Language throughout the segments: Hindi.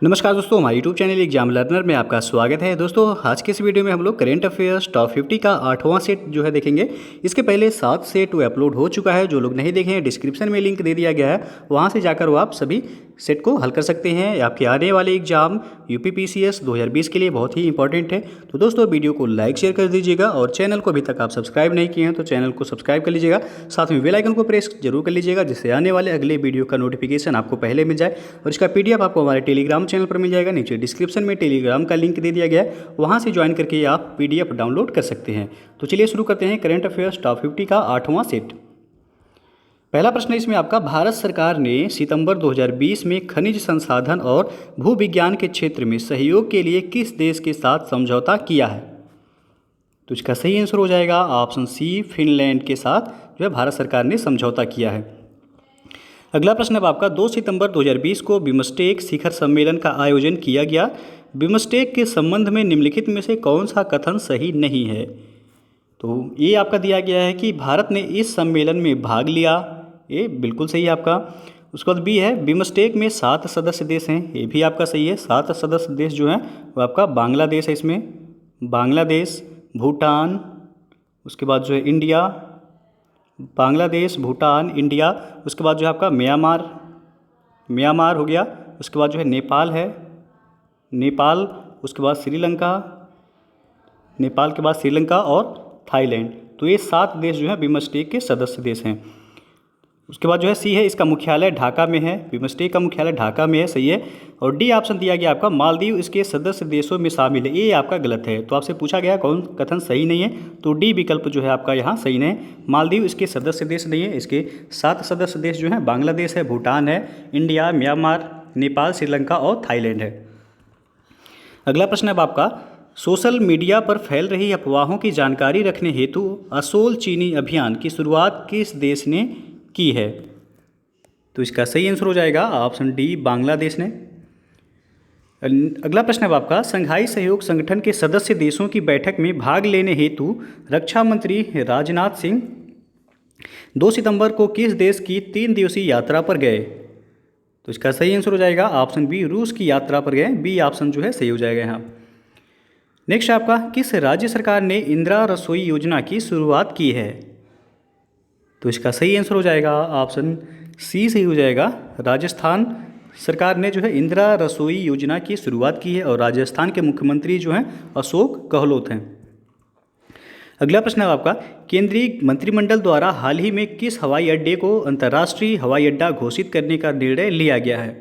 नमस्कार दोस्तों, हमारे यूट्यूब चैनल एग्जाम लर्नर में आपका स्वागत है। दोस्तों, आज के इस वीडियो में हम लोग करेंट अफेयर्स टॉप 50 का 8वां सेट जो है देखेंगे। इसके पहले 7 सेट वो अपलोड हो चुका है। जो लोग नहीं देखे हैं, डिस्क्रिप्शन में लिंक दे दिया गया है, वहां से जाकर वो आप सभी सेट को हल कर सकते हैं। आपके आने वाले एग्जाम यूपीपीसीएस 2020 के लिए बहुत ही इंपॉर्टेंट है। तो दोस्तों, वीडियो को लाइक शेयर कर दीजिएगा और चैनल को अभी तक आप सब्सक्राइब नहीं किए हैं तो चैनल को सब्सक्राइब कर लीजिएगा। साथ में बेल आइकन को प्रेस जरूर कर लीजिएगा, जिससे आने वाले अगले वीडियो का नोटिफिकेशन आपको पहले मिल जाए। और इसका पीडीएफ आपको हमारे टेलीग्राम चैनल पर मिल जाएगा। नीचे डिस्क्रिप्शन में टेलीग्राम का लिंक दे दिया गया है, वहां से ज्वाइन करके आप पीडीएफ डाउनलोड कर सकते हैं। तो चलिए शुरू करते हैं करेंट अफेयर्स टॉप 50 का 8वां सेट। पहला प्रश्न इसमें आपका, भारत सरकार ने सितंबर 2020 में खनिज संसाधन और भूविज्ञान के क्षेत्र में सहयोग के लिए किस देश के साथ समझौता किया है? तो इसका सही आंसर हो जाएगा ऑप्शन सी, फिनलैंड के साथ जो है भारत सरकार ने समझौता किया है। अगला प्रश्न अब आपका, 2 सितंबर 2020 को बिमस्टेक शिखर सम्मेलन का आयोजन किया गया। बिमस्टेक के संबंध में निम्नलिखित में से कौन सा कथन सही नहीं है? तो ये आपका दिया गया है कि भारत ने इस सम्मेलन में भाग लिया, ये बिल्कुल सही है आपका। उसके बाद बी है, बिमस्टेक में 7 सदस्य देश हैं, ये भी आपका सही है। 7 सदस्य देश जो हैं वो आपका बांग्लादेश है, इसमें बांग्लादेश, भूटान, उसके बाद जो है इंडिया, बांग्लादेश, भूटान, इंडिया, उसके बाद जो है आपका म्यांमार हो गया, उसके बाद जो है नेपाल है, नेपाल, उसके बाद श्रीलंका, नेपाल के बाद श्रीलंका और थाईलैंड। तो ये 7 देश जो है बिमस्टेक के सदस्य देश हैं। उसके बाद जो है सी है, इसका मुख्यालय ढाका में है, बिमस्टेक का मुख्यालय ढाका में है, सही है। और डी ऑप्शन दिया गया आपका, मालदीव इसके सदस्य देशों में शामिल है, ये आपका गलत है। तो आपसे पूछा गया कौन कथन सही नहीं है, तो डी विकल्प जो है आपका यहाँ सही नहीं है। मालदीव इसके सदस्य देश नहीं है। इसके 7 सदस्य देश जो हैं बांग्लादेश है, भूटान है, इंडिया, म्यांमार, नेपाल, श्रीलंका और थाईलैंड है। अगला प्रश्न अब आपका, सोशल मीडिया पर फैल रही अफवाहों की जानकारी रखने हेतु असोल चीनी अभियान की शुरुआत किस देश ने की है? तो इसका सही आंसर हो जाएगा ऑप्शन डी, बांग्लादेश ने। अगला प्रश्न है आपका, संघाई सहयोग संगठन के सदस्य देशों की बैठक में भाग लेने हेतु रक्षा मंत्री राजनाथ सिंह 2 सितंबर को किस देश की 3 दिवसीय यात्रा पर गए? तो इसका सही आंसर हो जाएगा ऑप्शन बी, रूस की यात्रा पर गए। बी ऑप्शन जो है सही हो जाएगा यहाँ। नेक्स्ट आपका, किस राज्य सरकार ने इंदिरा रसोई योजना की शुरुआत की है? तो इसका सही आंसर हो जाएगा ऑप्शन सी सही हो जाएगा। राजस्थान सरकार ने जो है इंदिरा रसोई योजना की शुरुआत की है और राजस्थान के मुख्यमंत्री जो हैं अशोक गहलोत हैं। अगला प्रश्न है आपका, केंद्रीय मंत्रिमंडल द्वारा हाल ही में किस हवाई अड्डे को अंतर्राष्ट्रीय हवाई अड्डा घोषित करने का निर्णय लिया गया है?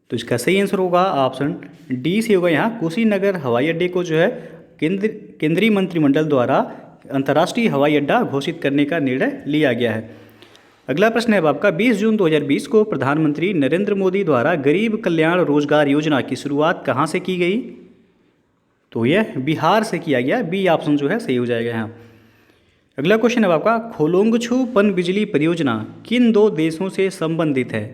तो इसका सही आंसर होगा ऑप्शन डी से होगा यहाँ, कुशीनगर हवाई अड्डे को जो है केंद्रीय मंत्रिमंडल द्वारा अंतर्राष्ट्रीय हवाई अड्डा घोषित करने का निर्णय लिया गया है। अगला प्रश्न है आपका, 20 जून 2020 को प्रधानमंत्री नरेंद्र मोदी द्वारा गरीब कल्याण रोजगार योजना की शुरुआत कहाँ से की गई? तो यह बिहार से किया गया। बी ऑप्शन जो है सही हो जाएगा यहाँ। अगला क्वेश्चन है आपका, खोलोंगछू पनबिजली परियोजना किन 2 देशों से संबंधित है?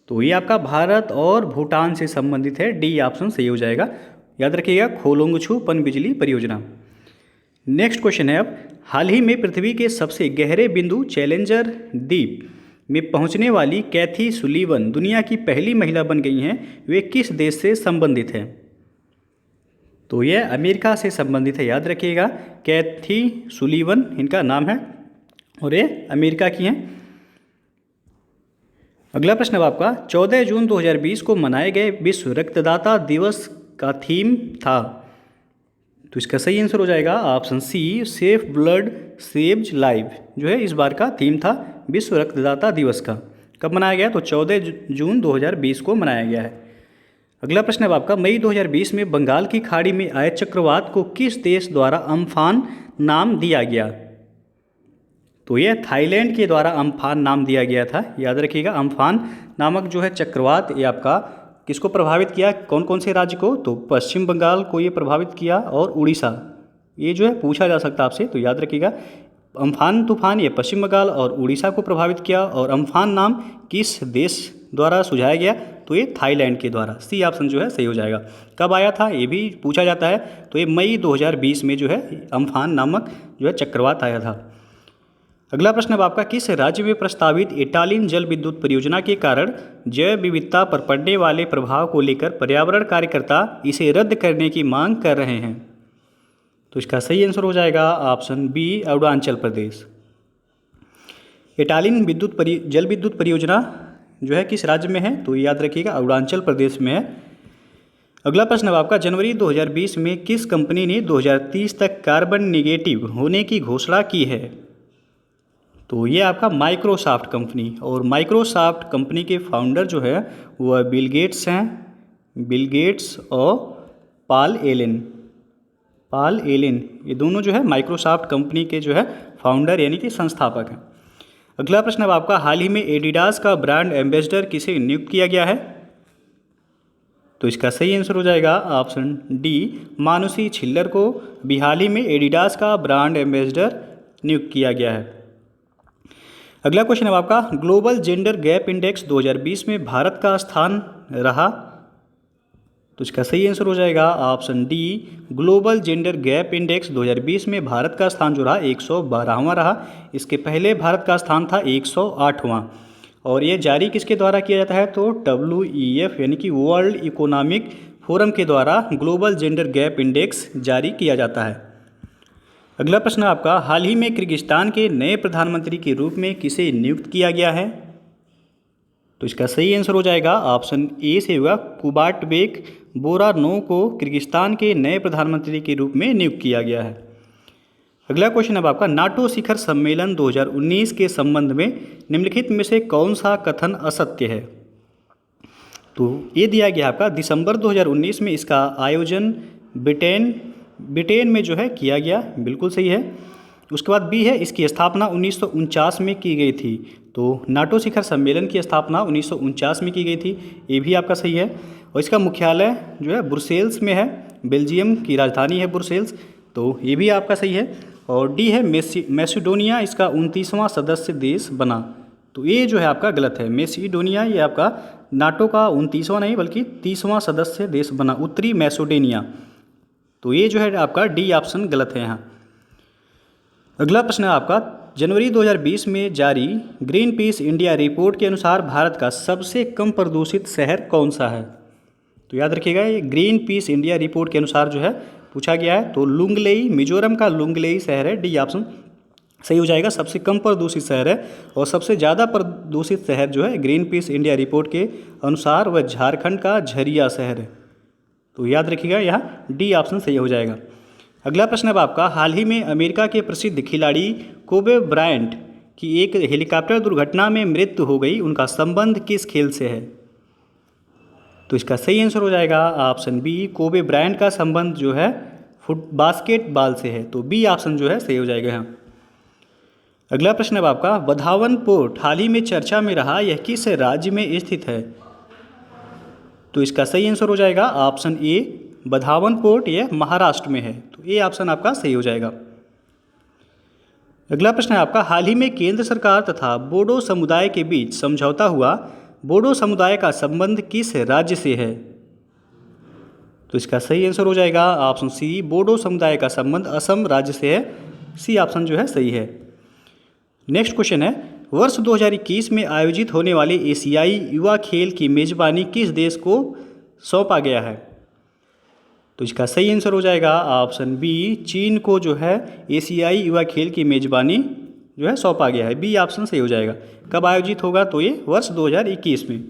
तो ये आपका भारत और भूटान से संबंधित है। डी ऑप्शन सही हो जाएगा। याद रखिएगा, खोलोंगछू पनबिजली परियोजना। नेक्स्ट क्वेश्चन है अब, हाल ही में पृथ्वी के सबसे गहरे बिंदु चैलेंजर द्वीप में पहुंचने वाली कैथी सुलीवन दुनिया की पहली महिला बन गई हैं। वे किस देश से संबंधित हैं? तो यह अमेरिका से संबंधित है। याद रखिएगा, कैथी सुलीवन इनका नाम है और ये अमेरिका की हैं। अगला प्रश्न है आपका, 14 जून 2020 को मनाए गए विश्व रक्तदाता दिवस का थीम था? तो इसका सही आंसर हो जाएगा option C, safe blood saves life जो है इस बार का थीम था विश्व रक्तदाता दिवस का। कब मनाया गया? तो 14 जून 2020 को मनाया गया है। अगला प्रश्न है आपका, मई 2020 में बंगाल की खाड़ी में आए चक्रवात को किस देश द्वारा अम्फान नाम दिया गया? तो यह थाईलैंड के द्वारा अम्फान नाम दिया गया था। याद रखिएगा, अम्फान नामक जो है चक्रवात ये आपका किसको प्रभावित किया, कौन कौन से राज्य को? तो पश्चिम बंगाल को ये प्रभावित किया और उड़ीसा। ये जो है पूछा जा सकता है आपसे, तो याद रखिएगा, अम्फान तूफान ये पश्चिम बंगाल और उड़ीसा को प्रभावित किया। और अम्फान नाम किस देश द्वारा सुझाया गया? तो ये थाईलैंड के द्वारा। सी ऑप्शन जो है सही हो जाएगा। कब आया था ये भी पूछा जाता है, तो ये मई 2020 में जो है अम्फान नामक जो है चक्रवात आया था। अगला प्रश्न अब आपका, किस राज्य में प्रस्तावित इटालियन जल विद्युत परियोजना के कारण जैव विविधता पर पड़ने वाले प्रभाव को लेकर पर्यावरण कार्यकर्ता इसे रद्द करने की मांग कर रहे हैं? तो इसका सही आंसर हो जाएगा option B, Arunachal Pradesh. Italian जल विद्युत परियोजना जो है किस राज्य में है? तो याद रखिएगा अरुणाचल प्रदेश में है। अगला प्रश्न अब आपका, जनवरी 2020 में किस कंपनी ने 2030 तक कार्बन नेगेटिव होने की घोषणा की है? तो ये आपका माइक्रोसॉफ्ट कंपनी, और माइक्रोसॉफ्ट कंपनी के फाउंडर जो है वह बिल गेट्स हैं, बिल गेट्स और पॉल एलन, ये दोनों जो है माइक्रोसॉफ्ट कंपनी के जो है फाउंडर यानी कि संस्थापक हैं। अगला प्रश्न अब आपका, हाल ही में एडिडास का ब्रांड एम्बेसडर किसे नियुक्त किया गया है? तो इसका सही आंसर हो जाएगा ऑप्शन डी, मानुषी छिल्लर को भी हाल ही में एडिडास का ब्रांड एम्बेसडर नियुक्त किया गया है। अगला क्वेश्चन है आपका, ग्लोबल जेंडर गैप इंडेक्स 2020 में भारत का स्थान रहा? तो इसका सही आंसर हो जाएगा option D, global gender gap index 2020 में भारत का स्थान जो रहा 112वां रहा। इसके पहले भारत का स्थान था 108वां, और ये जारी किसके द्वारा किया जाता है? तो WEF यानी कि वर्ल्ड इकोनॉमिक फोरम के द्वारा ग्लोबल जेंडर गैप इंडेक्स जारी किया जाता है। अगला प्रश्न आपका, हाल ही में किर्गिस्तान के नए प्रधानमंत्री के रूप में किसे नियुक्त किया गया है? तो इसका सही आंसर हो जाएगा ऑप्शन ए से होगा, कुबाटबेक बोरानोव को किर्गिस्तान के नए प्रधानमंत्री के रूप में नियुक्त किया गया है। अगला क्वेश्चन अब आपका, नाटो शिखर सम्मेलन 2019 के संबंध में निम्नलिखित में से कौन सा कथन असत्य है? तो ये दिया गया आपका, दिसंबर 2019 में इसका आयोजन ब्रिटेन में जो है किया गया, बिल्कुल सही है। उसके बाद बी है, इसकी स्थापना 1949 में की गई थी। तो नाटो शिखर सम्मेलन की स्थापना 1949 में की गई थी, ये भी आपका सही है। और इसका मुख्यालय जो है ब्रुसेल्स में है, बेल्जियम की राजधानी है ब्रुसेल्स, तो ये भी आपका सही है। और डी है, मैसेडोनिया इसका 29वां सदस्य देश बना। तो ये जो है आपका गलत है, मैसेडोनिया ये आपका नाटो का 29वां नहीं बल्कि 30वां सदस्य देश बना, उत्तरी मैसेडोनिया। तो ये जो है आपका डी ऑप्शन गलत है यहाँ। अगला प्रश्न है आपका, जनवरी 2020 में जारी ग्रीन पीस इंडिया रिपोर्ट के अनुसार भारत का सबसे कम प्रदूषित शहर कौन सा है? तो याद रखिएगा, ये ग्रीन पीस इंडिया रिपोर्ट के अनुसार जो है पूछा गया है। तो लुंगलेई, मिजोरम का लुंगलेई शहर है, डी ऑप्शन सही हो जाएगा, सबसे कम प्रदूषित शहर है। और सबसे ज़्यादा प्रदूषित शहर जो है ग्रीन पीस इंडिया रिपोर्ट के अनुसार वह झारखंड का झरिया शहर है। तो याद रखिएगा यहाँ डी ऑप्शन सही हो जाएगा। अगला प्रश्न अब आपका, हाल ही में अमेरिका के प्रसिद्ध खिलाड़ी कोबे ब्रायंट की एक हेलीकॉप्टर दुर्घटना में मृत्यु हो गई, उनका संबंध किस खेल से है? तो इसका सही आंसर हो जाएगा ऑप्शन बी, कोबे ब्रायंट का संबंध जो है बास्केटबॉल से है। तो बी ऑप्शन जो है सही हो जाएगा यहाँ। अगला प्रश्न अब आपका, बधावन पोर्ट हाल ही में चर्चा में रहा, यह किस राज्य में स्थित है? तो इसका सही आंसर हो जाएगा ऑप्शन ए, बधावन पोर्ट यह महाराष्ट्र में है। तो ये ऑप्शन आपका सही हो जाएगा। अगला प्रश्न है आपका, हाल ही में केंद्र सरकार तथा बोडो समुदाय के बीच समझौता हुआ, बोडो समुदाय का संबंध किस राज्य से है? तो इसका सही आंसर हो जाएगा ऑप्शन सी, बोडो समुदाय का संबंध असम राज्य से है। सी ऑप्शन जो है सही है। नेक्स्ट क्वेश्चन है, वर्ष 2021 में आयोजित होने वाले एशियाई युवा खेल की मेजबानी किस देश को सौंपा गया है? तो इसका सही आंसर हो जाएगा ऑप्शन बी, चीन को जो है एशियाई युवा खेल की मेजबानी जो है सौंपा गया है। बी ऑप्शन सही हो जाएगा। कब आयोजित होगा? तो ये वर्ष 2021 में।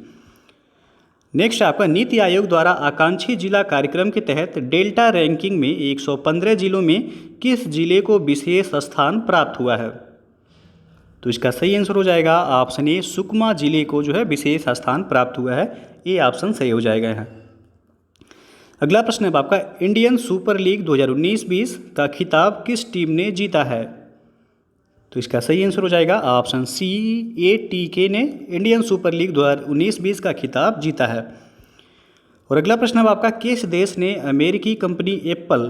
नेक्स्ट आपका, नीति आयोग द्वारा आकांक्षी जिला कार्यक्रम के तहत डेल्टा रैंकिंग में 115 जिलों में किस जिले को विशेष स्थान प्राप्त हुआ है? तो इसका सही आंसर हो जाएगा ऑप्शन ए, सुकमा जिले को जो है विशेष स्थान प्राप्त हुआ है। ये ऑप्शन सही हो जाएगा यहाँ। अगला प्रश्न है आपका, इंडियन सुपर लीग 2019-20 का खिताब किस टीम ने जीता है? तो इसका सही आंसर हो जाएगा ऑप्शन सी, ATK ने इंडियन सुपर लीग 2019-20 का खिताब जीता है। और अगला प्रश्न है आपका, किस देश ने अमेरिकी कंपनी एप्पल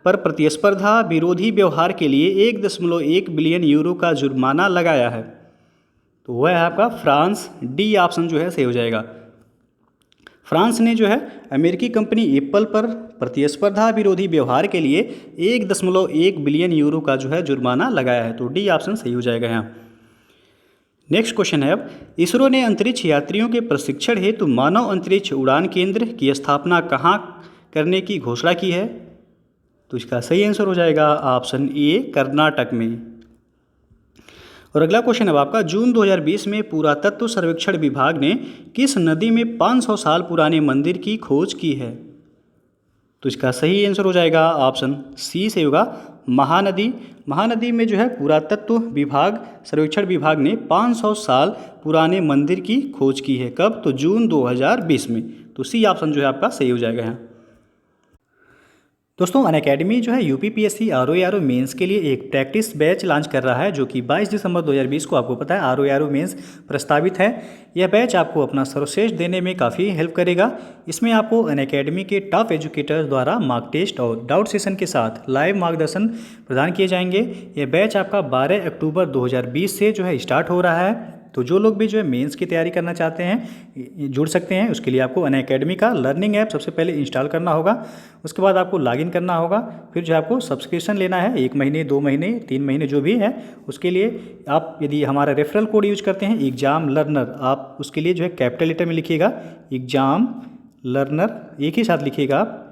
पर प्रतिस्पर्धा विरोधी व्यवहार के लिए 1.1 बिलियन यूरो का जुर्माना लगाया है? तो वह है आपका फ्रांस। डी ऑप्शन जो है सही हो जाएगा। फ्रांस ने जो है अमेरिकी कंपनी एप्पल पर प्रतिस्पर्धा विरोधी व्यवहार के लिए 1.1 बिलियन यूरो का जो है जुर्माना लगाया है। तो डी ऑप्शन सही हो जाएगा यहाँ। नेक्स्ट क्वेश्चन है अब, इसरो ने अंतरिक्ष यात्रियों के प्रशिक्षण हेतु मानव अंतरिक्ष उड़ान केंद्र की स्थापना कहाँ करने की घोषणा की है? तो इसका सही आंसर हो जाएगा ऑप्शन ए, कर्नाटक में। और अगला क्वेश्चन है आपका, जून 2020 में पुरातत्व सर्वेक्षण विभाग ने किस नदी में 500 साल पुराने मंदिर की खोज की है? तो इसका सही आंसर हो जाएगा ऑप्शन सी से होगा महानदी। महानदी में जो है पुरातत्व विभाग सर्वेक्षण विभाग ने 500 साल पुराने मंदिर की खोज की है। कब? तो जून 2020 में। तो सी ऑप्शन जो है आपका सही हो जाएगा यहाँ। दोस्तों अनअकैडमी जो है यूपीपीएससी आरओ मेंस के लिए एक प्रैक्टिस बैच लॉन्च कर रहा है, जो कि 22 दिसंबर 2020 को आपको पता है आरओ मेंस प्रस्तावित है। यह बैच आपको अपना सर्वश्रेष्ठ देने में काफ़ी हेल्प करेगा। इसमें आपको अनअकैडमी के टॉप एजुकेटर्स द्वारा मॉक टेस्ट और डाउट सेशन के साथ लाइव मार्गदर्शन प्रदान किए जाएंगे। यह बैच आपका 12 अक्टूबर 2020 से जो है स्टार्ट हो रहा है। तो जो लोग भी जो है मेंस की तैयारी करना चाहते हैं जुड़ सकते हैं। उसके लिए आपको अनअकैडमी का लर्निंग ऐप सबसे पहले इंस्टॉल करना होगा। उसके बाद आपको लॉगिन करना होगा। फिर जो आपको सब्सक्रिप्शन लेना है 1 महीने 2 महीने 3 महीने जो भी है। उसके लिए आप यदि हमारा रेफरल कोड यूज करते हैं एग्जाम लर्नर, आप उसके लिए जो है कैपिटल लेटर में लिखिएगा एग्जाम लर्नर, एक ही साथ लिखिएगा आप,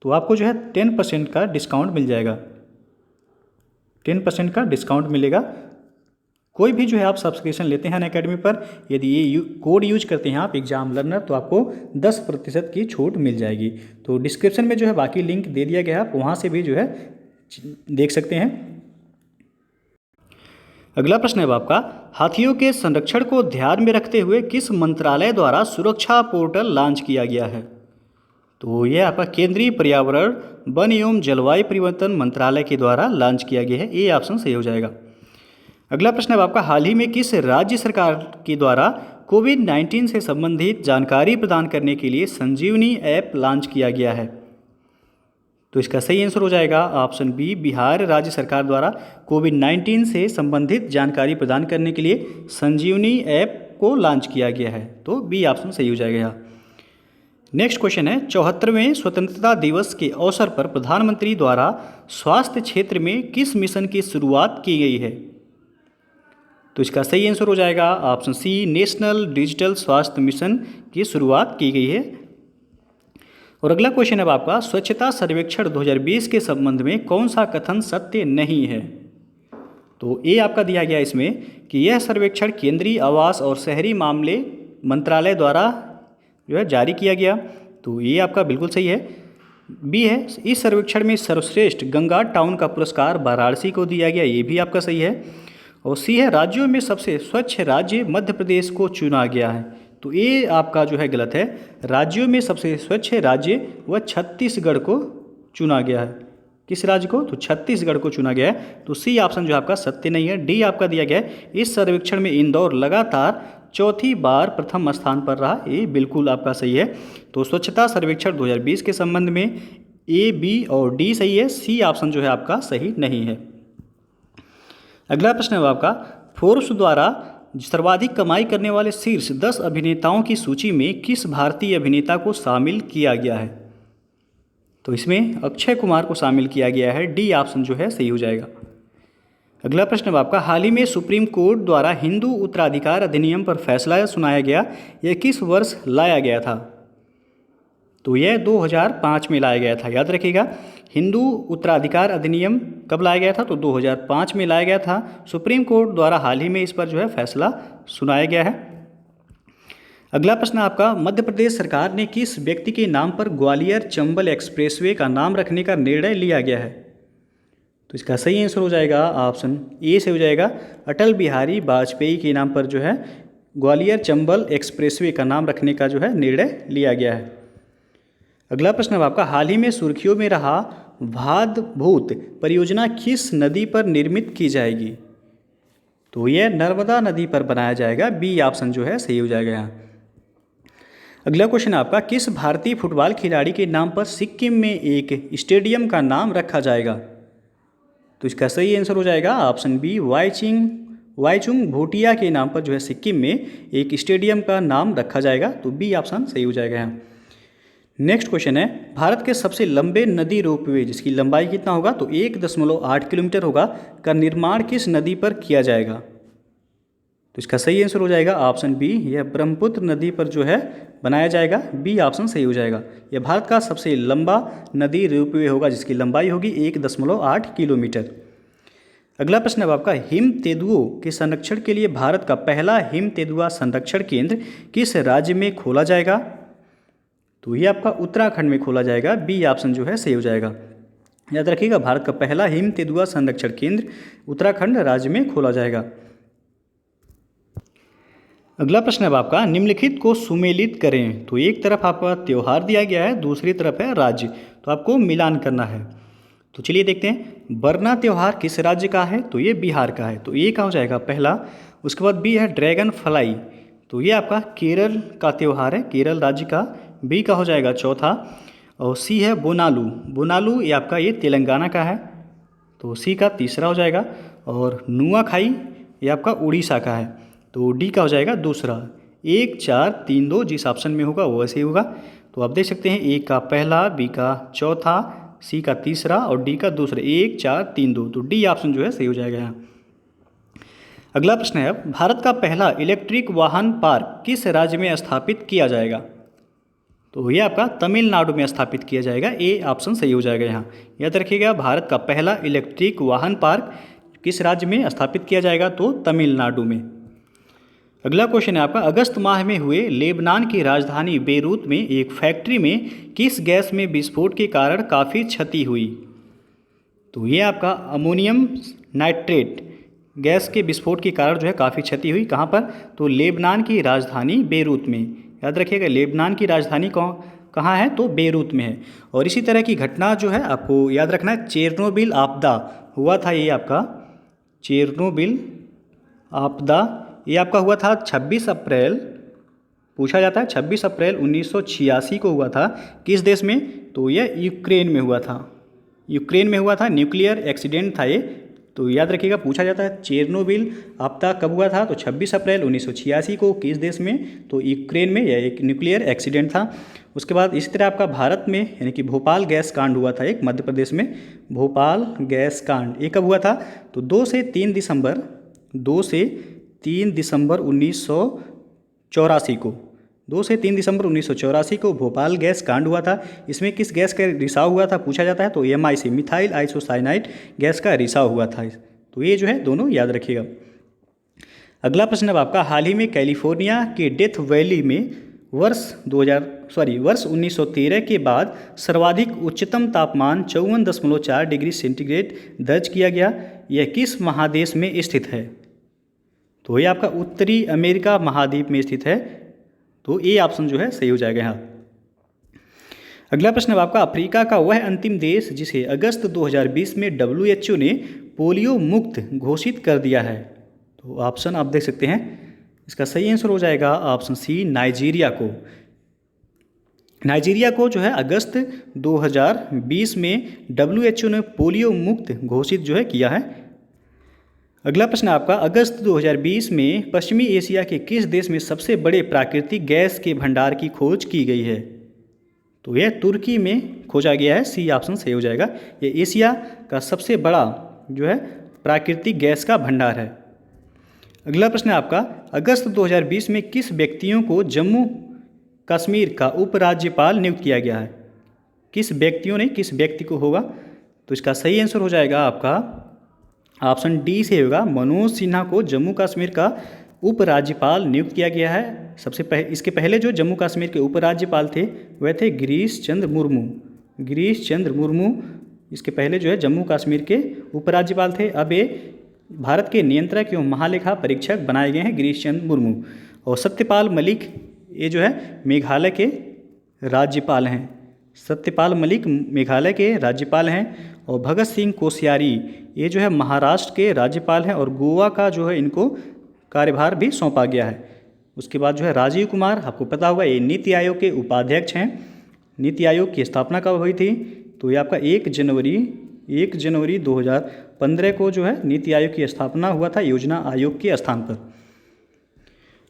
तो आपको जो है 10% का डिस्काउंट मिल जाएगा। 10% का डिस्काउंट मिलेगा। कोई भी जो है आप सब्सक्रिप्शन लेते हैं अनअकैडमी पर, यदि ये कोड यूज करते हैं आप एग्जाम लर्नर, तो आपको 10% की छूट मिल जाएगी। तो डिस्क्रिप्शन में जो है बाकी लिंक दे दिया गया है, आप वहाँ से भी जो है देख सकते हैं। अगला प्रश्न है आपका, हाथियों के संरक्षण को ध्यान में रखते हुए किस मंत्रालय द्वारा सुरक्षा पोर्टल लॉन्च किया गया है? तो यह आपका केंद्रीय पर्यावरण वन एवं जलवायु परिवर्तन मंत्रालय के द्वारा लॉन्च किया गया है। ये ऑप्शन सही हो जाएगा। अगला प्रश्न है आपका, हाल ही में किस राज्य सरकार के द्वारा कोविड-19 से संबंधित जानकारी प्रदान करने के लिए संजीवनी ऐप लॉन्च किया गया है? तो इसका सही आंसर हो जाएगा ऑप्शन बी, बिहार राज्य सरकार द्वारा कोविड-19 से संबंधित जानकारी प्रदान करने के लिए संजीवनी ऐप को लॉन्च किया गया है। तो बी ऑप्शन सही हो जाएगा यहाँ। नेक्स्ट क्वेश्चन है, 74वें स्वतंत्रता दिवस के अवसर पर प्रधानमंत्री द्वारा स्वास्थ्य क्षेत्र में किस मिशन की शुरुआत की गई है? तो इसका सही आंसर हो जाएगा ऑप्शन सी, नेशनल डिजिटल स्वास्थ्य मिशन की शुरुआत की गई है। और अगला क्वेश्चन है आपका, स्वच्छता सर्वेक्षण 2020 के संबंध में कौन सा कथन सत्य नहीं है? तो ये आपका दिया गया इसमें कि यह सर्वेक्षण केंद्रीय आवास और शहरी मामले मंत्रालय द्वारा जो है जारी किया गया। तो ये आपका बिल्कुल सही है। बी है, इस सर्वेक्षण में सर्वश्रेष्ठ गंगा टाउन का पुरस्कार वाराणसी को दिया गया। ये भी आपका सही है। और सी है, राज्यों में सबसे स्वच्छ राज्य मध्य प्रदेश को चुना गया है। तो ये आपका जो है गलत है। राज्यों में सबसे स्वच्छ राज्य वह छत्तीसगढ़ को चुना गया है। किस राज्य को? तो छत्तीसगढ़ को चुना गया है। तो सी ऑप्शन जो आपका सत्य नहीं है। डी आपका दिया गया है, इस सर्वेक्षण में इंदौर लगातार चौथी बार प्रथम स्थान पर रहा। ये बिल्कुल आपका सही है। तो स्वच्छता सर्वेक्षण 2020 के संबंध में ए, बी और डी सही है। सी ऑप्शन जो है आपका सही नहीं है। अगला प्रश्न है आपका, फोर्ब्स द्वारा सर्वाधिक कमाई करने वाले शीर्ष 10 अभिनेताओं की सूची में किस भारतीय अभिनेता को शामिल किया गया है? तो इसमें अक्षय कुमार को शामिल किया गया है। डी ऑप्शन जो है सही हो जाएगा। अगला प्रश्न है आपका, हाल ही में सुप्रीम कोर्ट द्वारा हिंदू उत्तराधिकार अधिनियम पर फैसला सुनाया गया, यह किस वर्ष लाया गया था? तो यह 2005 में लाया गया था। याद रखिएगा, हिंदू उत्तराधिकार अधिनियम कब लाया गया था? तो 2005 में लाया गया था। सुप्रीम कोर्ट द्वारा हाल ही में इस पर जो है फैसला सुनाया गया है। अगला प्रश्न आपका, मध्य प्रदेश सरकार ने किस व्यक्ति के नाम पर ग्वालियर चंबल एक्सप्रेसवे का नाम रखने का निर्णय लिया गया है? तो इसका सही आंसर हो जाएगा ऑप्शन ए से हो जाएगा, अटल बिहारी वाजपेयी के नाम पर जो है ग्वालियर चंबल एक्सप्रेसवे का नाम रखने का जो है निर्णय लिया गया है। अगला प्रश्न है आपका, हाल ही में सुर्खियों में रहा भाद भूत परियोजना किस नदी पर निर्मित की जाएगी? तो यह नर्मदा नदी पर बनाया जाएगा। बी ऑप्शन जो है सही हो जाएगा यहाँ। अगला क्वेश्चन है आपका, किस भारतीय फुटबॉल खिलाड़ी के नाम पर सिक्किम में एक स्टेडियम का नाम रखा जाएगा? तो इसका सही आंसर हो जाएगा ऑप्शन बी, वाईचिंग वाईचुंग भूटिया के नाम पर जो है सिक्किम में एक स्टेडियम का नाम रखा जाएगा। तो बी ऑप्शन सही हो जाएगा यहाँ। नेक्स्ट क्वेश्चन है, भारत के सबसे लंबे नदी रोपवे जिसकी लंबाई कितना होगा, तो 1.8 किलोमीटर होगा, का निर्माण किस नदी पर किया जाएगा? तो इसका सही आंसर हो जाएगा ऑप्शन बी, यह ब्रह्मपुत्र नदी पर जो है बनाया जाएगा। बी ऑप्शन सही हो जाएगा। यह भारत का सबसे लंबा नदी रोपवे होगा जिसकी लंबाई होगी 1.8 किलोमीटर। अगला प्रश्न है आपका, हिम तेंदुओं के संरक्षण के लिए भारत का पहला हिम तेंदुआ संरक्षण केंद्र किस राज्य में खोला जाएगा? तो ये आपका उत्तराखंड में खोला जाएगा। बी ऑप्शन जो है सही हो जाएगा। याद रखिएगा, भारत का पहला हिम तेंदुआ संरक्षण केंद्र उत्तराखंड राज्य में खोला जाएगा। अगला प्रश्न है आपका, निम्नलिखित को सुमेलित करें। तो एक तरफ आपका त्यौहार दिया गया है, दूसरी तरफ है राज्य, तो आपको मिलान करना है। तो चलिए देखते हैं, बरना त्यौहार किस राज्य का है? तो ये बिहार का है, तो ए का हो जाएगा पहला। उसके बाद बी है ड्रैगन फ्लाई, तो ये आपका केरल का त्यौहार है, केरल राज्य का। बी का हो जाएगा चौथा। और सी है बोनालू, बोनालू ये आपका ये तेलंगाना का है, तो सी का तीसरा हो जाएगा। और नुआखाई ये आपका उड़ीसा का है, तो डी का हो जाएगा दूसरा। 1 4 3 2 जिस ऑप्शन में होगा वो ऐसे ही होगा। तो आप देख सकते हैं, ए का पहला, बी का चौथा, सी का तीसरा और डी का दूसरा। 1 4 3 2, तो डी ऑप्शन जो है सही हो जाएगा यहाँ। अगला प्रश्न है, अब भारत का पहला इलेक्ट्रिक वाहन पार्क किस राज्य में स्थापित किया जाएगा? तो ये आपका तमिलनाडु में स्थापित किया जाएगा। ए ऑप्शन सही हो जाएगा यहाँ। याद रखिएगा, भारत का पहला इलेक्ट्रिक वाहन पार्क किस राज्य में स्थापित किया जाएगा? तो तमिलनाडु में। अगला क्वेश्चन है आपका, अगस्त माह में हुए लेबनान की राजधानी बेरूत में एक फैक्ट्री में किस गैस में विस्फोट के कारण काफ़ी क्षति हुई? तो ये आपका अमोनियम नाइट्रेट गैस के विस्फोट के कारण जो है काफ़ी क्षति हुई। कहाँ पर? तो लेबनान की राजधानी बेरूत में। याद रखिएगा, लेबनान की राजधानी कहाँ है? तो बेरूत में है। और इसी तरह की घटना जो है आपको याद रखना है, चेरनोबिल आपदा हुआ था। ये आपका चेरनोबिल आपदा ये आपका हुआ था 26 अप्रैल, पूछा जाता है 26 अप्रैल 1986 को हुआ था। किस देश में? तो यह यूक्रेन में हुआ था। यूक्रेन में हुआ था, न्यूक्लियर एक्सीडेंट था ये। तो याद रखिएगा, पूछा जाता है चेरनोबिल आपदा कब हुआ था? तो 26 अप्रैल 1986 को। किस देश में? तो यूक्रेन में। यह एक न्यूक्लियर एक्सीडेंट था। उसके बाद इसी तरह आपका भारत में यानी कि भोपाल गैस कांड हुआ था एक, मध्य प्रदेश में भोपाल गैस कांड। ये कब हुआ था? तो 2 से 3 दिसंबर 1984 को। 2 से 3 दिसंबर 1984 को भोपाल गैस कांड हुआ था। इसमें किस गैस का रिसाव हुआ था पूछा जाता है? तो MIC मिथाइल आइसोसाइनाइड गैस का रिसाव हुआ था। तो ये जो है दोनों याद रखिएगा। अगला प्रश्न अब आपका, हाल ही में कैलिफोर्निया के डेथ वैली में वर्ष 1913 के बाद सर्वाधिक उच्चतम तापमान 54.4 डिग्री सेंटीग्रेड दर्ज किया गया। यह किस महादेश में स्थित है? तो ये आपका उत्तरी अमेरिका महाद्वीप में स्थित है। तो ए ऑप्शन जो है सही हो जाएगा यहाँ। अगला प्रश्न है आपका, अफ्रीका का वह अंतिम देश जिसे अगस्त 2020 में WHO ने पोलियो मुक्त घोषित कर दिया है। तो ऑप्शन आप देख सकते हैं, इसका सही आंसर हो जाएगा ऑप्शन सी, नाइजीरिया को। नाइजीरिया को जो है अगस्त 2020 में WHO ने पोलियो मुक्त घोषित जो है किया है। अगला प्रश्न आपका, अगस्त 2020 में पश्चिमी एशिया के किस देश में सबसे बड़े प्राकृतिक गैस के भंडार की खोज की गई है? तो यह तुर्की में खोजा गया है। सी ऑप्शन सही हो जाएगा। यह एशिया का सबसे बड़ा जो है प्राकृतिक गैस का भंडार है। अगला प्रश्न है आपका, अगस्त 2020 में किस व्यक्तियों को जम्मू कश्मीर का उपराज्यपाल नियुक्त किया गया है? किस व्यक्तियों ने, किस व्यक्ति को होगा? तो इसका सही आंसर हो जाएगा आपका ऑप्शन डी से होगा, मनोज सिन्हा को जम्मू कश्मीर का उपराज्यपाल नियुक्त किया गया है। इसके पहले जो जम्मू कश्मीर के उपराज्यपाल थे वह थे गिरीश चंद्र मुर्मू। इसके पहले जो है जम्मू कश्मीर के उपराज्यपाल थे। अब ये भारत के नियंत्रक एवं महालेखा परीक्षक बनाए गए हैं गिरीश चंद्र मुर्मू। और सत्यपाल मलिक ये जो है मेघालय के राज्यपाल हैं। सत्यपाल मलिक मेघालय के राज्यपाल हैं। और भगत सिंह कोश्यारी ये जो है महाराष्ट्र के राज्यपाल हैं। और गोवा का जो है इनको कार्यभार भी सौंपा गया है। उसके बाद जो है राजीव कुमार, आपको पता होगा ये नीति आयोग के उपाध्यक्ष हैं। नीति आयोग की स्थापना कब हुई थी? तो ये आपका 1 जनवरी 2000 2015 को जो है नीति आयोग की स्थापना हुआ था योजना आयोग के स्थान पर।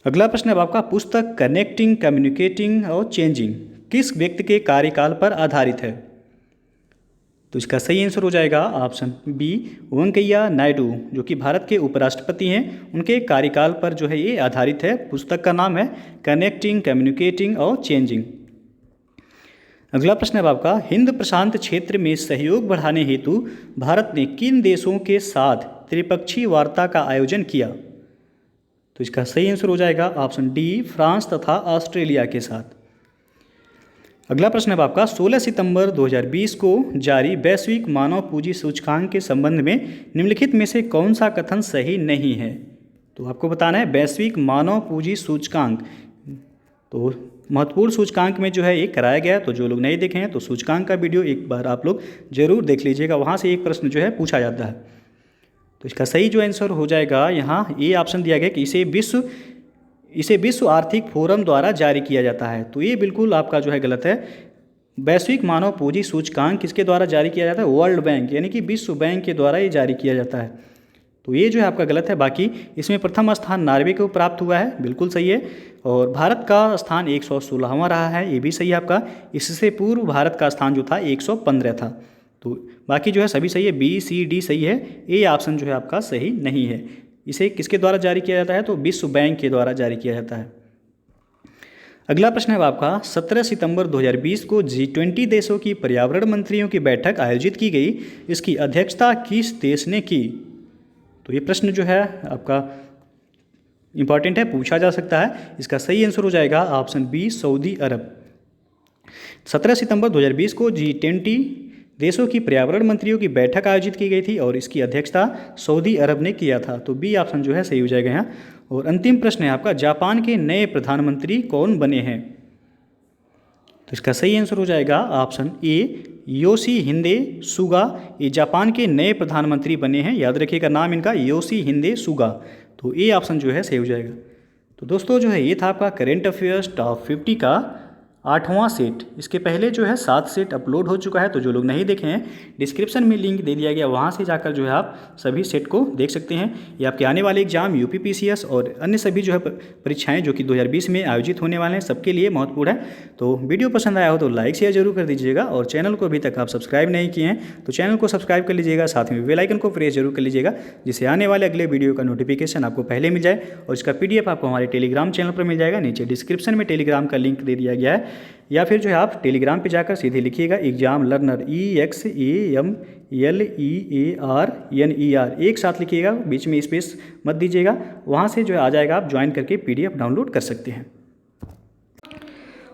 अगला प्रश्न है आपका, पुस्तक कनेक्टिंग, कम्युनिकेटिंग और चेंजिंग किस व्यक्ति के कार्यकाल पर आधारित है? तो इसका सही आंसर हो जाएगा ऑप्शन बी, वेंकैया नायडू, जो कि भारत के उपराष्ट्रपति हैं, उनके कार्यकाल पर जो है ये आधारित है। पुस्तक का नाम है कनेक्टिंग, कम्युनिकेटिंग और चेंजिंग। अगला प्रश्न है आपका, हिंद प्रशांत क्षेत्र में सहयोग बढ़ाने हेतु भारत ने किन देशों के साथ त्रिपक्षीय वार्ता का आयोजन किया? तो इसका सही आंसर हो जाएगा ऑप्शन डी, फ्रांस तथा ऑस्ट्रेलिया के साथ। अगला प्रश्न है आपका, 16 सितंबर 2020 को जारी वैश्विक मानव पूंजी सूचकांक के संबंध में निम्नलिखित में से कौन सा कथन सही नहीं है? तो आपको बताना है वैश्विक मानव पूंजी सूचकांक, तो महत्वपूर्ण सूचकांक में जो है ये कराया गया। तो जो लोग नहीं देखे हैं तो सूचकांक का वीडियो एक बार आप लोग जरूर देख लीजिएगा, वहाँ से एक प्रश्न जो है पूछा जाता है। तो इसका सही जो आंसर हो जाएगा यहाँ ये ऑप्शन दिया गया कि इसे विश्व आर्थिक फोरम द्वारा जारी किया जाता है। तो ये बिल्कुल आपका जो है गलत है। वैश्विक मानव पूंजी सूचकांक किसके द्वारा जारी किया जाता है? वर्ल्ड बैंक यानी कि विश्व बैंक के द्वारा ये जारी किया जाता है। तो ये जो है आपका गलत है। बाकी इसमें प्रथम स्थान नॉर्वे को प्राप्त हुआ है, बिल्कुल सही है। और भारत का स्थान 116वां रहा है, ये भी सही है आपका। इससे पूर्व भारत का स्थान जो था 115 था। तो बाकी जो है सभी सही है, बी सी डी सही है, ए ऑप्शन जो है आपका सही नहीं है। इसे किसके द्वारा जारी किया जाता है? तो विश्व बैंक के द्वारा जारी किया जाता है। अगला प्रश्न है आपका, 17 सितंबर 2020 को G20 देशों की पर्यावरण मंत्रियों की बैठक आयोजित की गई, इसकी अध्यक्षता किस देश ने की? तो ये प्रश्न जो है आपका इंपॉर्टेंट है, पूछा जा सकता है। इसका सही आंसर हो जाएगा ऑप्शन बी, सऊदी अरब। 17 सितंबर 2020 को G20 देशों की पर्यावरण मंत्रियों की बैठक आयोजित की गई थी और इसकी अध्यक्षता सऊदी अरब ने किया था। तो बी ऑप्शन जो है सही हो जाएगा यहाँ। और अंतिम प्रश्न है आपका, जापान के नए प्रधानमंत्री कौन बने हैं? तो इसका सही आंसर हो जाएगा ऑप्शन ए, योशिहिदे सुगा। ये जापान के नए प्रधानमंत्री बने हैं, याद रखिएगा नाम इनका योशिहिदे सुगा। तो ए ऑप्शन जो है सही हो जाएगा। तो दोस्तों जो है ये था आपका करेंट अफेयर्स टॉप 50 का 8वां सेट। इसके पहले जो है 7 सेट अपलोड हो चुका है, तो जो लोग नहीं देखे हैं डिस्क्रिप्शन में लिंक दे दिया गया, वहाँ से जाकर जो है आप सभी सेट को देख सकते हैं। ये आपके आने वाले एग्जाम यूपीपीसीएस और अन्य सभी जो है परीक्षाएं जो कि 2020 में आयोजित होने वाले हैं सबके लिए महत्वपूर्ण है। तो वीडियो पसंद आया हो तो लाइक शेयर जरूर कर दीजिएगा और चैनल को अभी तक आप सब्सक्राइब नहीं किए हैं तो चैनल को सब्सक्राइब कर लीजिएगा, साथ में बेल आइकन को प्रेस जरूर कर लीजिएगा, जिससे आने वाले अगले वीडियो का नोटिफिकेशन आपको पहले मिल जाए। और इसका PDF आपको हमारे टेलीग्राम चैनल पर मिल जाएगा, नीचे डिस्क्रिप्शन में टेलीग्राम का लिंक दे दिया गया है, या फिर जो है आप टेलीग्राम पे जाकर सीधे लिखिएगा एग्जाम लर्नर, EXAMLEARNER, एक साथ लिखिएगा, बीच में स्पेस मत दीजिएगा। वहाँ से जो है आ जाएगा, आप ज्वाइन करके PDF डाउनलोड कर सकते हैं।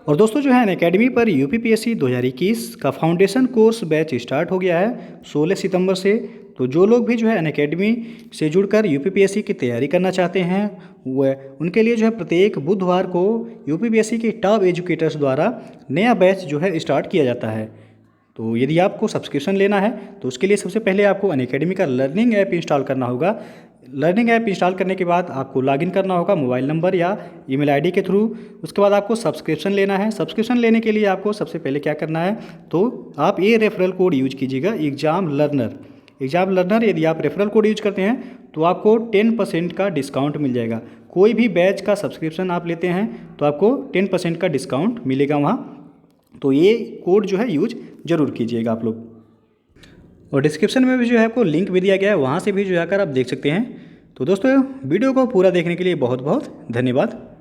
और दोस्तों जो है अनअकैडमी पर यूपीपीएससी 2021 का फाउंडेशन कोर्स बैच स्टार्ट हो गया है 16 सितंबर से। तो जो लोग भी जो है अनअकैडमी से जुड़कर यूपीपीएससी की तैयारी करना चाहते हैं वह उनके लिए जो है प्रत्येक बुधवार को यूपीपीएससी के टॉप एजुकेटर्स द्वारा नया बैच जो है स्टार्ट किया जाता है। तो यदि आपको सब्सक्रिप्शन लेना है तो उसके लिए सबसे पहले आपको अनअकैडमी का लर्निंग ऐप इंस्टॉल करना होगा। लर्निंग ऐप इंस्टॉल करने के बाद आपको लॉगिन करना होगा मोबाइल नंबर या ईमेल आईडी के थ्रू। उसके बाद आपको सब्सक्रिप्शन लेना है। सब्सक्रिप्शन लेने के लिए आपको सबसे पहले क्या करना है, तो आप ये रेफरल कोड यूज कीजिएगा एग्जाम लर्नर। एग्जाम लर्नर यदि आप रेफरल कोड यूज करते हैं तो आपको 10% का डिस्काउंट मिल जाएगा। कोई भी बैच का सब्सक्रिप्शन आप लेते हैं तो आपको 10% का डिस्काउंट मिलेगा वहाँ। तो ये कोड जो है यूज ज़रूर कीजिएगा आप लोग। और डिस्क्रिप्शन में भी जो है आपको लिंक भी दिया गया है, वहाँ से भी जो जाकर आप देख सकते हैं। तो दोस्तों वीडियो को पूरा देखने के लिए बहुत बहुत धन्यवाद।